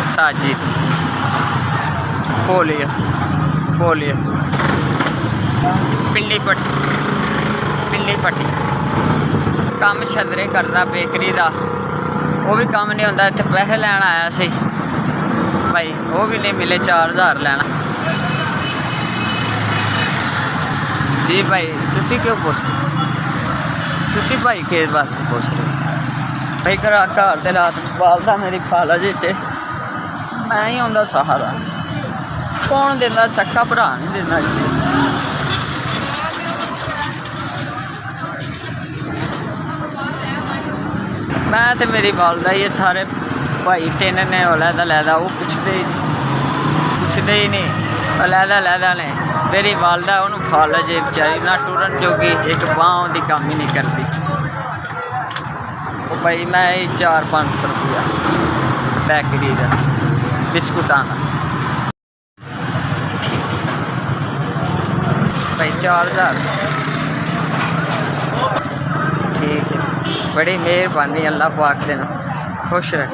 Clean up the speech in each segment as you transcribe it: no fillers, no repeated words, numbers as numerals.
Sajid polio पिंडी पट्टी काम छदरे करदा बेकरी का, वो भी काम नहीं होंदा। इत्थे पैसे लैन आया सी भाई, वो भी नहीं मिले, 4000 लेना जी। भाई तुसी क्यों पूछ रहे, तुसी भाई किस वास्ते पूछ रहे भाई? घर से रात पालदा मेरी खाला जी च, मैं ही होंदा सहारा, कौन देंदा? सक्का भरा नहीं देंदा जी। मैं तो मेरी वालदा ये सारे भाई तिन ने लैदा वो पुछदे ही नहीं, लैदा ने। मेरी वालदा उन्होंने फल जे बेचारी ना टुरन जोगी, एक बांह की काम ही नहीं करती। वो भाई मैं 400-500 रुपया बेकरी का बिस्कुटा का भाई 4000 ठीक है। बड़ी मेहरबानी अल्लाह पाक देना खुश रख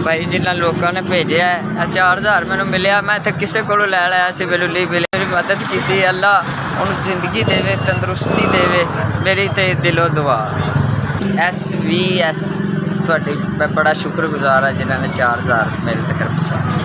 भाई। जिन्होंने लोगों ने भेजा है 4000 मैंने मिले, मैं तो किसी को लै लिया सी, मेरे लिए मिले, मेरी मदद की अल्लाह उन्हें जिंदगी देवे, तंदुरुस्ती देवे, मेरी तो दिलों दुआ। SVS थोड़ी मैं बड़ा शुक्रगुजार है जिन्होंने 4000 मेरे तक पहुँचाया।